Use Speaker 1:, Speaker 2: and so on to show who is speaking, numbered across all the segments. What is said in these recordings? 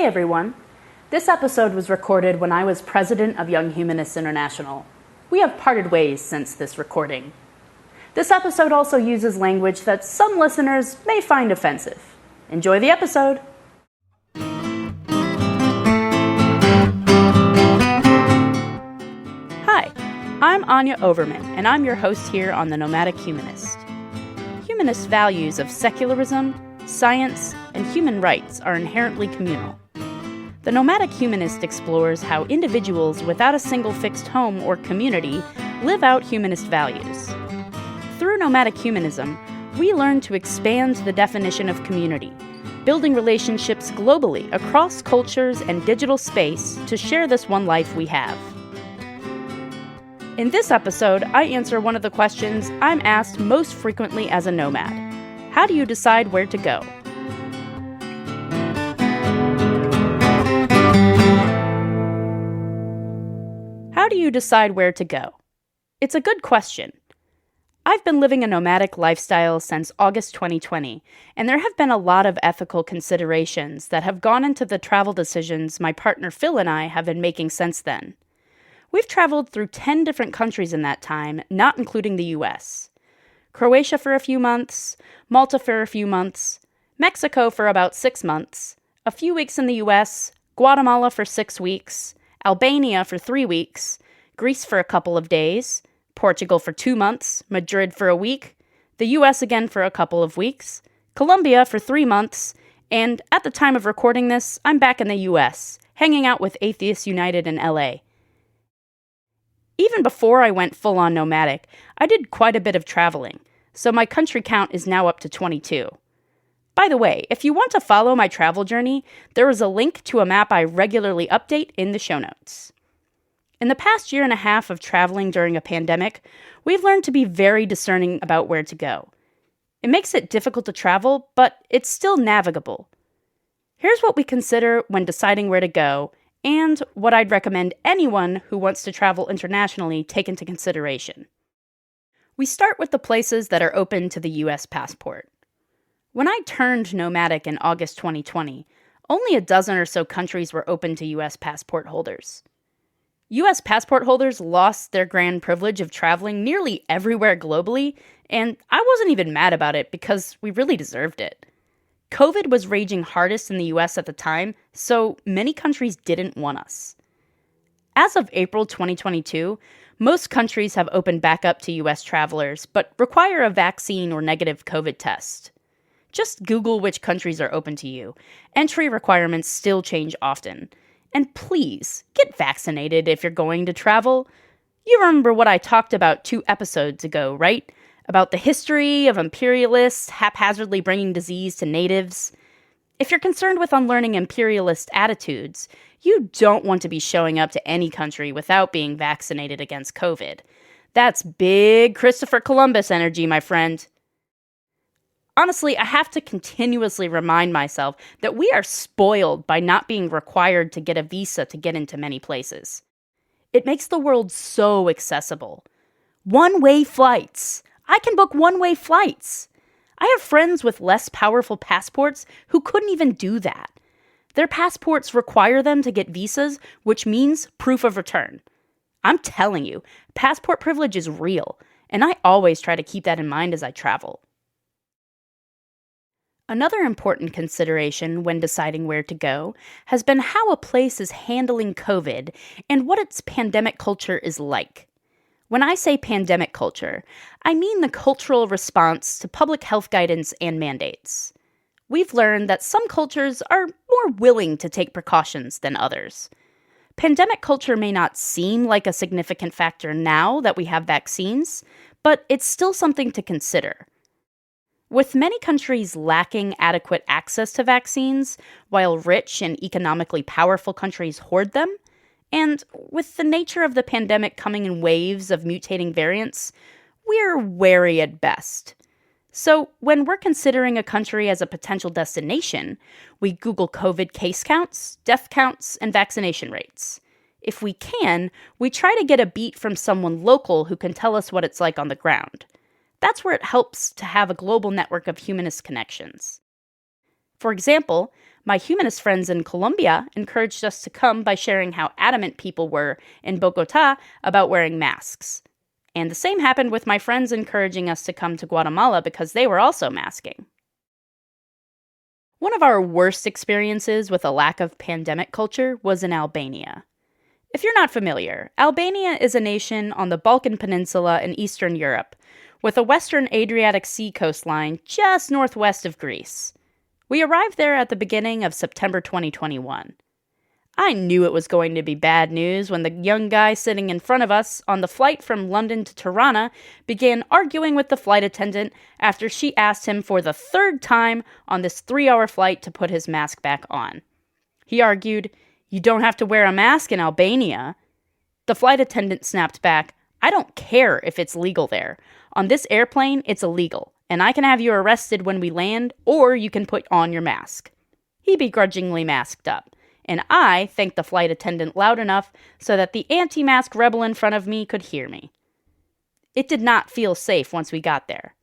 Speaker 1: Hey everyone. This episode was recorded when I was president of Young Humanists International. We have parted ways since this recording. This episode also uses language that some listeners may find offensive. Enjoy the episode. Hi, I'm Anya Overman, and I'm your host here on The Nomadic Humanist. Humanist values of secularism, science, and human rights are inherently communal. The Nomadic Humanist explores how individuals without a single fixed home or community live out humanist values. Through nomadic humanism, we learn to expand the definition of community, building relationships globally across cultures and digital space to share this one life we have. In this episode, I answer one of the questions I'm asked most frequently as a nomad. How do you decide where to go? How do you decide where to go? It's a good question. I've been living a nomadic lifestyle since August 2020, and there have been a lot of ethical considerations that have gone into the travel decisions my partner Phil and I have been making since then. We've traveled through 10 different countries in that time, not including the US. Croatia for a few months, Malta for a few months, Mexico for about 6 months, a few weeks in the US, Guatemala for 6 weeks, Albania for 3 weeks, Greece for a couple of days, Portugal for 2 months, Madrid for a week, the US again for a couple of weeks, Colombia for 3 months, and at the time of recording this, I'm back in the US, hanging out with Atheists United in LA. Even before I went full-on nomadic, I did quite a bit of traveling, so my country count is now up to 22. By the way, if you want to follow my travel journey, there is a link to a map I regularly update in the show notes. In the past year and a half of traveling during a pandemic, we've learned to be very discerning about where to go. It makes it difficult to travel, but it's still navigable. Here's what we consider when deciding where to go, and what I'd recommend anyone who wants to travel internationally take into consideration. We start with the places that are open to the US passport. When I turned nomadic in August 2020, only a dozen or so countries were open to US passport holders. US passport holders lost their grand privilege of traveling nearly everywhere globally, and I wasn't even mad about it because we really deserved it. COVID was raging hardest in the US at the time, so many countries didn't want us. As of April 2022, most countries have opened back up to US travelers, but require a vaccine or negative COVID test. Just Google which countries are open to you. Entry requirements still change often. And please, get vaccinated if you're going to travel. You remember what I talked about 2 episodes ago, right? About the history of imperialists haphazardly bringing disease to natives. If you're concerned with unlearning imperialist attitudes, you don't want to be showing up to any country without being vaccinated against COVID. That's big Christopher Columbus energy, my friend. Honestly, I have to continuously remind myself that we are spoiled by not being required to get a visa to get into many places. It makes the world so accessible. One-way flights. I can book one-way flights. I have friends with less powerful passports who couldn't even do that. Their passports require them to get visas, which means proof of return. I'm telling you, passport privilege is real, and I always try to keep that in mind as I travel. Another important consideration when deciding where to go has been how a place is handling COVID and what its pandemic culture is like. When I say pandemic culture, I mean the cultural response to public health guidance and mandates. We've learned that some cultures are more willing to take precautions than others. Pandemic culture may not seem like a significant factor now that we have vaccines, but it's still something to consider. With many countries lacking adequate access to vaccines, while rich and economically powerful countries hoard them, and with the nature of the pandemic coming in waves of mutating variants, we're wary at best. So when we're considering a country as a potential destination, we Google COVID case counts, death counts, and vaccination rates. If we can, we try to get a beat from someone local who can tell us what it's like on the ground. That's where it helps to have a global network of humanist connections. For example, My humanist friends in Colombia encouraged us to come by sharing how adamant people were in Bogota about wearing masks. And the same happened with my friends encouraging us to come to Guatemala because they were also masking. One of our worst experiences with a lack of pandemic culture was in Albania. If you're not familiar, Albania is a nation on the Balkan Peninsula in Eastern Europe, with a western Adriatic Sea coastline just northwest of Greece. We arrived there at the beginning of September 2021. I knew it was going to be bad news when the young guy sitting in front of us on the flight from London to Tirana began arguing with the flight attendant after she asked him for the third time on this 3-hour flight to put his mask back on. He argued, "You don't have to wear a mask in Albania." The flight attendant snapped back, "I don't care if it's legal there. On this airplane, it's illegal, and I can have you arrested when we land, or you can put on your mask." He begrudgingly masked up, and I thanked the flight attendant loud enough so that the anti-mask rebel in front of me could hear me. It did not feel safe once we got there.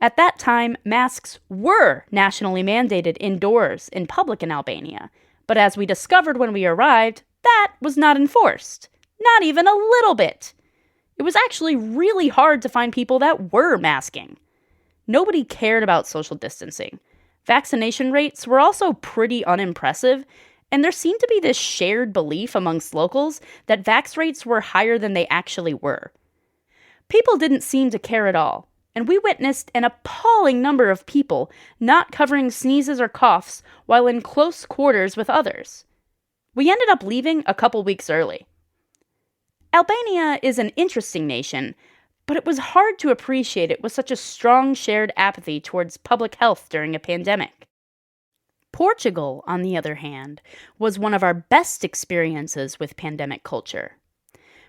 Speaker 1: At that time, masks were nationally mandated indoors in public in Albania, but as we discovered when we arrived, that was not enforced. Not even a little bit. It was actually really hard to find people that were masking. Nobody cared about social distancing. Vaccination rates were also pretty unimpressive, and there seemed to be this shared belief amongst locals that vax rates were higher than they actually were. People didn't seem to care at all, and we witnessed an appalling number of people not covering sneezes or coughs while in close quarters with others. We ended up leaving a couple weeks early. Albania is an interesting nation, but it was hard to appreciate it with such a strong shared apathy towards public health during a pandemic. Portugal, on the other hand, was one of our best experiences with pandemic culture.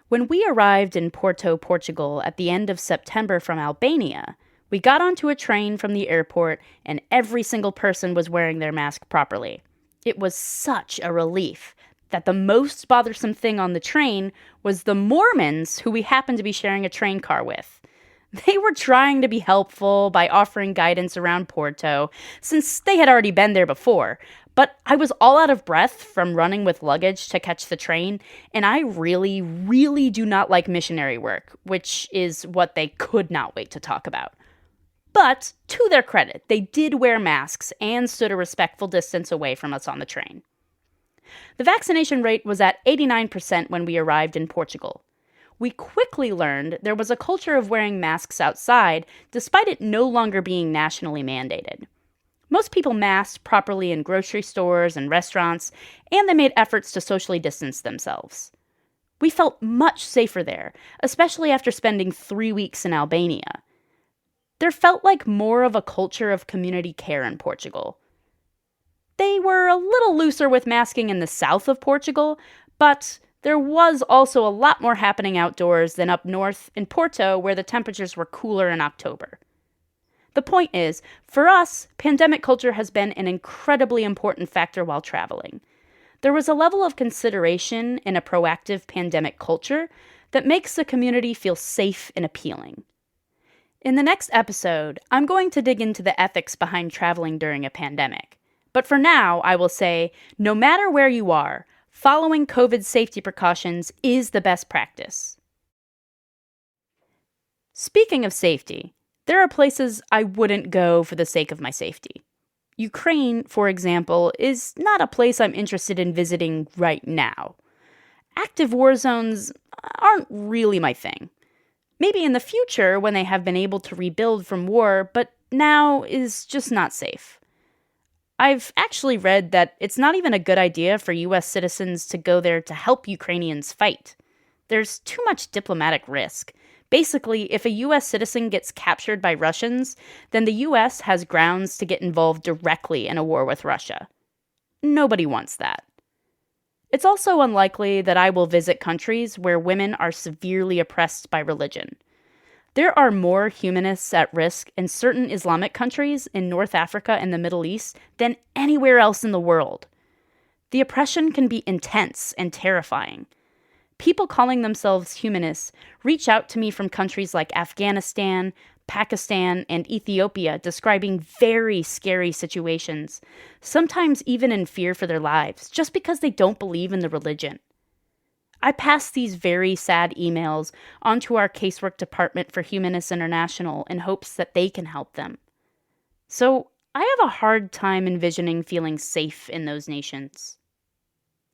Speaker 1: When we arrived in Porto, Portugal at the end of September from Albania, we got onto a train from the airport and every single person was wearing their mask properly. It was such a relief that the most bothersome thing on the train was the Mormons who we happened to be sharing a train car with. They were trying to be helpful by offering guidance around Porto, since they had already been there before, but I was all out of breath from running with luggage to catch the train, and I really, really do not like missionary work, which is what they could not wait to talk about. But, to their credit, they did wear masks and stood a respectful distance away from us on the train. The vaccination rate was at 89% when we arrived in Portugal. We quickly learned there was a culture of wearing masks outside, despite it no longer being nationally mandated. Most people masked properly in grocery stores and restaurants, and they made efforts to socially distance themselves. We felt much safer there, especially after spending 3 weeks in Albania. There felt like more of a culture of community care in Portugal. They were a little looser with masking in the south of Portugal, but there was also a lot more happening outdoors than up north in Porto, where the temperatures were cooler in October. The point is, for us, pandemic culture has been an incredibly important factor while traveling. There was a level of consideration in a proactive pandemic culture that makes the community feel safe and appealing. In the next episode, I'm going to dig into the ethics behind traveling during a pandemic. But for now, I will say, no matter where you are, following COVID safety precautions is the best practice. Speaking of safety, there are places I wouldn't go for the sake of my safety. Ukraine, for example, is not a place I'm interested in visiting right now. Active war zones aren't really my thing. Maybe in the future when they have been able to rebuild from war, but now is just not safe. I've actually read that it's not even a good idea for U.S. citizens to go there to help Ukrainians fight. There's too much diplomatic risk. Basically, if a U.S. citizen gets captured by Russians, then the U.S. has grounds to get involved directly in a war with Russia. Nobody wants that. It's also unlikely that I will visit countries where women are severely oppressed by religion. There are more humanists at risk in certain Islamic countries in North Africa and the Middle East than anywhere else in the world. The oppression can be intense and terrifying. People calling themselves humanists reach out to me from countries like Afghanistan, Pakistan, and Ethiopia describing very scary situations, sometimes even in fear for their lives, just because they don't believe in the religion. I passed these very sad emails onto our casework department for Humanists International in hopes that they can help them. So I have a hard time envisioning feeling safe in those nations.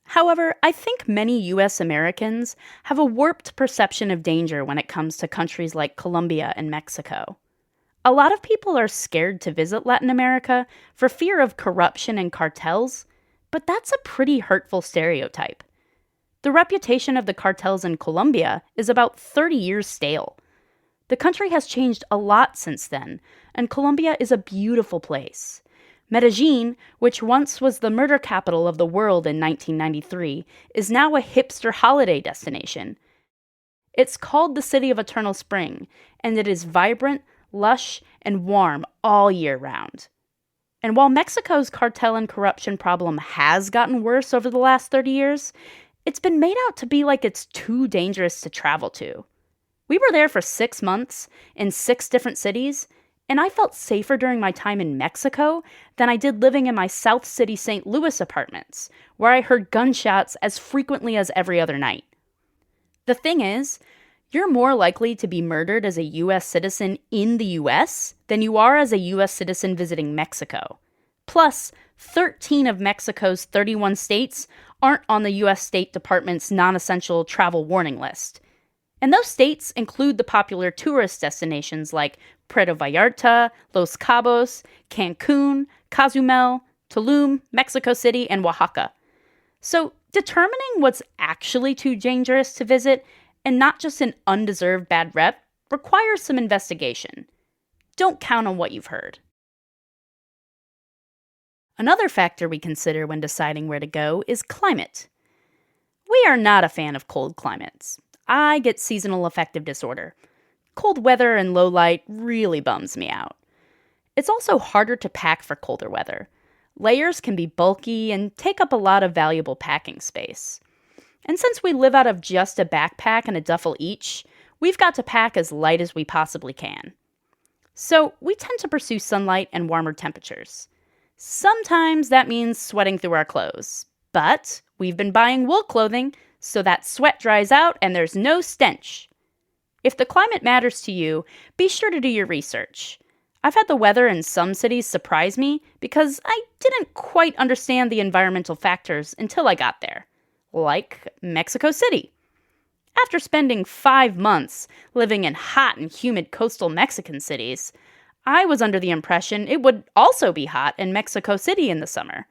Speaker 1: However, I think many US Americans have a warped perception of danger when it comes to countries like Colombia and Mexico. A lot of people are scared to visit Latin America for fear of corruption and cartels, but that's a pretty hurtful stereotype. The reputation of the cartels in Colombia is about 30 years stale. The country has changed a lot since then, and Colombia is a beautiful place. Medellin, which once was the murder capital of the world in 1993, is now a hipster holiday destination. It's called the City of Eternal Spring, and it is vibrant, lush, and warm all year round. And while Mexico's cartel and corruption problem has gotten worse over the last 30 years, it's been made out to be like it's too dangerous to travel to. We were there for 6 months in 6 different cities, and I felt safer during my time in Mexico than I did living in my South City St. Louis apartments, where I heard gunshots as frequently as every other night. The thing is, you're more likely to be murdered as a U.S. citizen in the U.S. than you are as a U.S. citizen visiting Mexico. Plus, 13 of Mexico's 31 states aren't on the U.S. State Department's non-essential travel warning list. And those states include the popular tourist destinations like Puerto Vallarta, Los Cabos, Cancun, Cozumel, Tulum, Mexico City, and Oaxaca. So determining what's actually too dangerous to visit and not just an undeserved bad rep requires some investigation. Don't count on what you've heard. Another factor we consider when deciding where to go is climate. We are not a fan of cold climates. I get seasonal affective disorder. Cold weather and low light really bums me out. It's also harder to pack for colder weather. Layers can be bulky and take up a lot of valuable packing space. And since we live out of just a backpack and a duffel each, we've got to pack as light as we possibly can. So we tend to pursue sunlight and warmer temperatures. Sometimes that means sweating through our clothes, but we've been buying wool clothing so that sweat dries out and there's no stench. If the climate matters to you, be sure to do your research. I've had the weather in some cities surprise me because I didn't quite understand the environmental factors until I got there, like Mexico City. After spending 5 months living in hot and humid coastal Mexican cities, I was under the impression it would also be hot in Mexico City in the summer.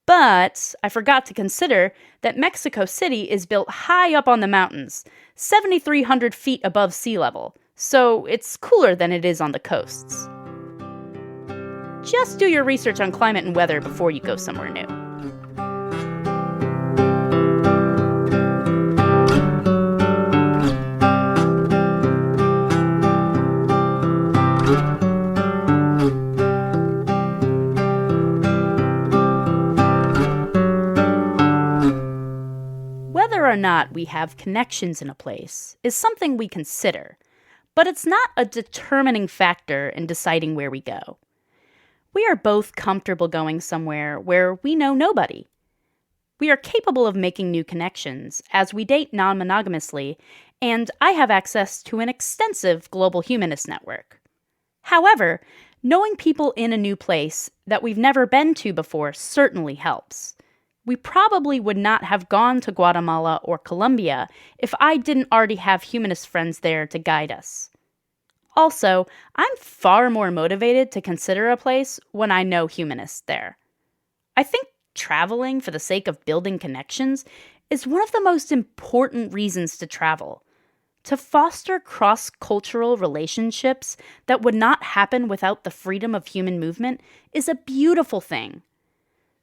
Speaker 1: But I forgot to consider that Mexico City is built high up on the mountains, 7,300 feet above sea level, so it's cooler than it is on the coasts. Just do your research on climate and weather before you go somewhere new. Whether or not we have connections in a place is something we consider, but it's not a determining factor in deciding where we go. We are both comfortable going somewhere where we know nobody. We are capable of making new connections as we date non-monogamously, and I have access to an extensive global humanist network. However, knowing people in a new place that we've never been to before certainly helps. We probably would not have gone to Guatemala or Colombia if I didn't already have humanist friends there to guide us. Also, I'm far more motivated to consider a place when I know humanists there. I think traveling for the sake of building connections is one of the most important reasons to travel. To foster cross-cultural relationships that would not happen without the freedom of human movement is a beautiful thing.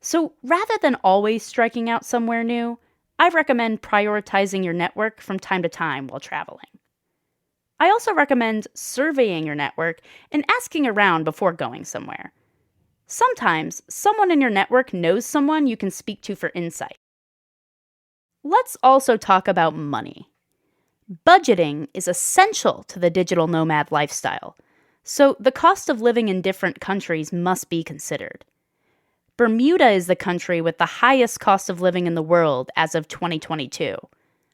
Speaker 1: So rather than always striking out somewhere new, I recommend prioritizing your network from time to time while traveling. I also recommend surveying your network and asking around before going somewhere. Sometimes, someone in your network knows someone you can speak to for insight. Let's also talk about money. Budgeting is essential to the digital nomad lifestyle, so the cost of living in different countries must be considered. Bermuda is the country with the highest cost of living in the world as of 2022,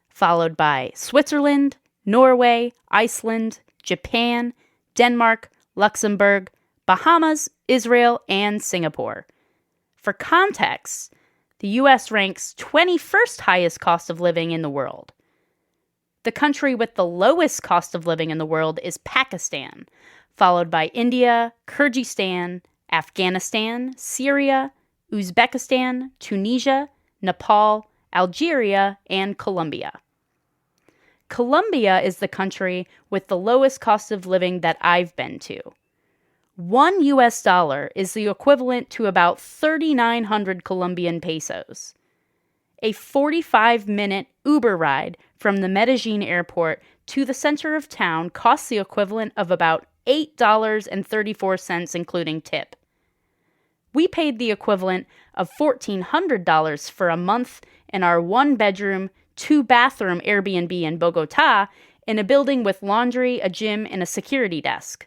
Speaker 1: followed by Switzerland, Norway, Iceland, Japan, Denmark, Luxembourg, Bahamas, Israel, and Singapore. For context, the US ranks 21st highest cost of living in the world. The country with the lowest cost of living in the world is Pakistan, followed by India, Kyrgyzstan, Afghanistan, Syria, Uzbekistan, Tunisia, Nepal, Algeria, and Colombia. Colombia is the country with the lowest cost of living that I've been to. $1 US is the equivalent to about 3,900 Colombian pesos. A 45-minute Uber ride from the Medellin airport to the center of town costs the equivalent of about $8.34, including tip. We paid the equivalent of $1,400 for a month in our one-bedroom, two-bathroom Airbnb in Bogota in a building with laundry, a gym, and a security desk.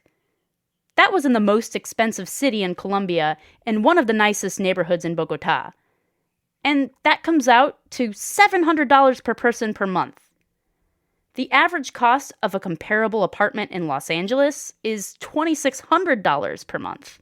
Speaker 1: That was in the most expensive city in Colombia and one of the nicest neighborhoods in Bogota. And that comes out to $700 per person per month. The average cost of a comparable apartment in Los Angeles is $2,600 per month.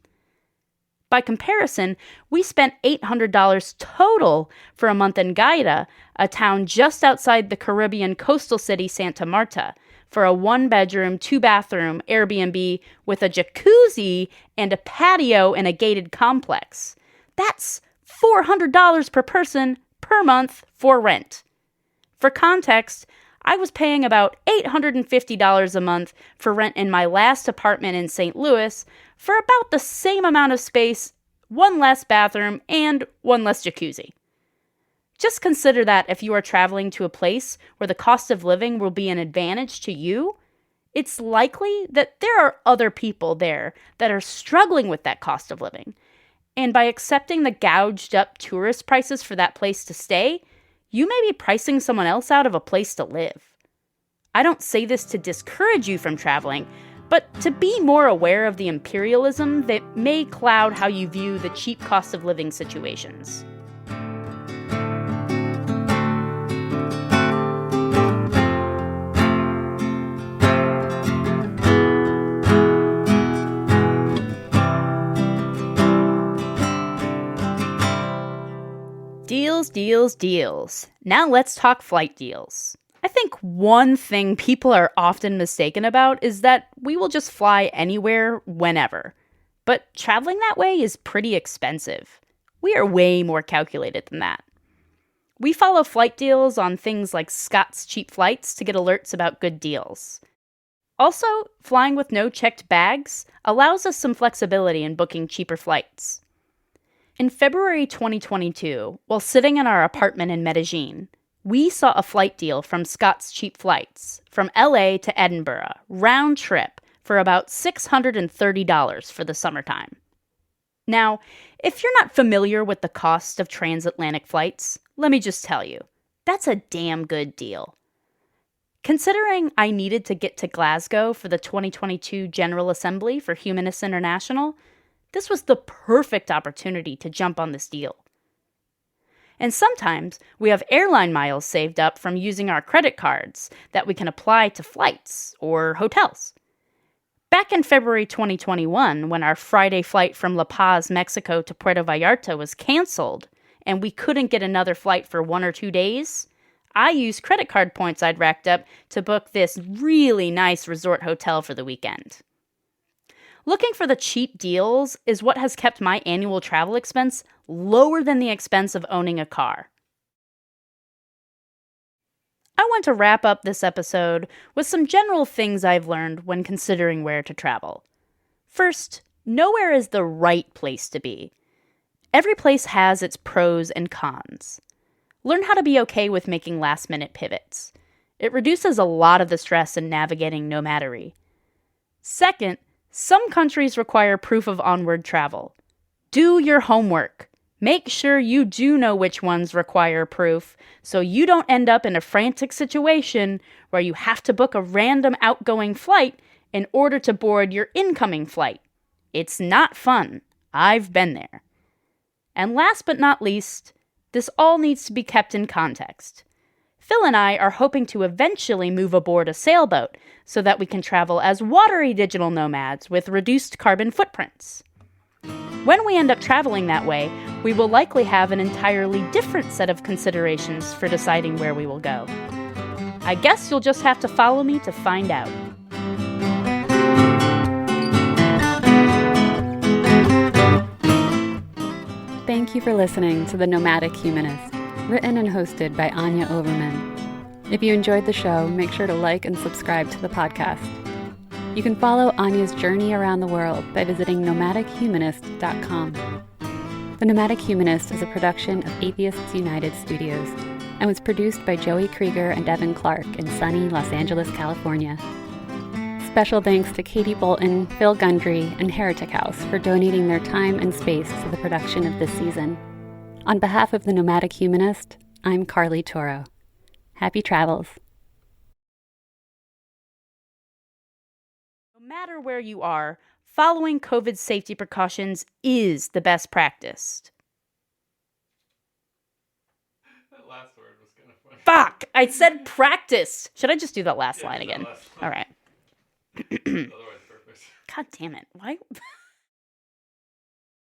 Speaker 1: By comparison, we spent $800 total for a month in Gaeta, a town just outside the Caribbean coastal city Santa Marta, for a one-bedroom, two-bathroom Airbnb with a jacuzzi and a patio in a gated complex. That's $400 per person per month for rent. For context, I was paying about $850 a month for rent in my last apartment in St. Louis for about the same amount of space, one less bathroom, and one less jacuzzi. Just consider that if you are traveling to a place where the cost of living will be an advantage to you, it's likely that there are other people there that are struggling with that cost of living. And by accepting the gouged up tourist prices for that place to stay, you may be pricing someone else out of a place to live. I don't say this to discourage you from traveling, but to be more aware of the imperialism that may cloud how you view the cheap cost of living situations. Deals, deals, deals. Now let's talk flight deals. I think one thing people are often mistaken about is that we will just fly anywhere, whenever. But traveling that way is pretty expensive. We are way more calculated than that. We follow flight deals on things like Scott's Cheap Flights to get alerts about good deals. Also, flying with no checked bags allows us some flexibility in booking cheaper flights. In February 2022, while sitting in our apartment in Medellin, we saw a flight deal from Scott's Cheap Flights from LA to Edinburgh, round trip, for about $630 for the summertime. Now, if you're not familiar with the cost of transatlantic flights, let me just tell you, that's a damn good deal. Considering I needed to get to Glasgow for the 2022 General Assembly for Humanists International, this was the perfect opportunity to jump on this deal. And sometimes we have airline miles saved up from using our credit cards that we can apply to flights or hotels. Back in February 2021, when our Friday flight from La Paz, Mexico to Puerto Vallarta was canceled and we couldn't get another flight for 1 or 2 days, I used credit card points I'd racked up to book this really nice resort hotel for the weekend. Looking for the cheap deals is what has kept my annual travel expense lower than the expense of owning a car. I want to wrap up this episode with some general things I've learned when considering where to travel. First, nowhere is the right place to be. Every place has its pros and cons. Learn how to be okay with making last-minute pivots. It reduces a lot of the stress in navigating nomadery. Second, some countries require proof of onward travel. Do your homework. Make sure you do know which ones require proof so you don't end up in a frantic situation where you have to book a random outgoing flight in order to board your incoming flight. It's not fun. I've been there. And last but not least, this all needs to be kept in context. Phil and I are hoping to eventually move aboard a sailboat so that we can travel as watery digital nomads with reduced carbon footprints. When we end up traveling that way, we will likely have an entirely different set of considerations for deciding where we will go. I guess you'll just have to follow me to find out.
Speaker 2: Thank you for listening to The Nomadic Humanist, written and hosted by Anya Overman. If you enjoyed the show, make sure to like and subscribe to the podcast. You can follow Anya's journey around the world by visiting nomadichumanist.com. The Nomadic Humanist is a production of Atheists United Studios and was produced by Joey Krieger and Evan Clark in sunny Los Angeles, California. Special thanks to Katie Bolton, Phil Gundry, and Heretic House for donating their time and space to the production of this season. On behalf of The Nomadic Humanist, I'm Carly Toro. Happy travels.
Speaker 1: No matter where you are, following COVID safety precautions is the best practice.
Speaker 3: That last word was kind of funny.
Speaker 1: Fuck! I said practice! Should I just do that last line again? All right.
Speaker 3: Otherwise, perfect.
Speaker 1: God damn it. Why?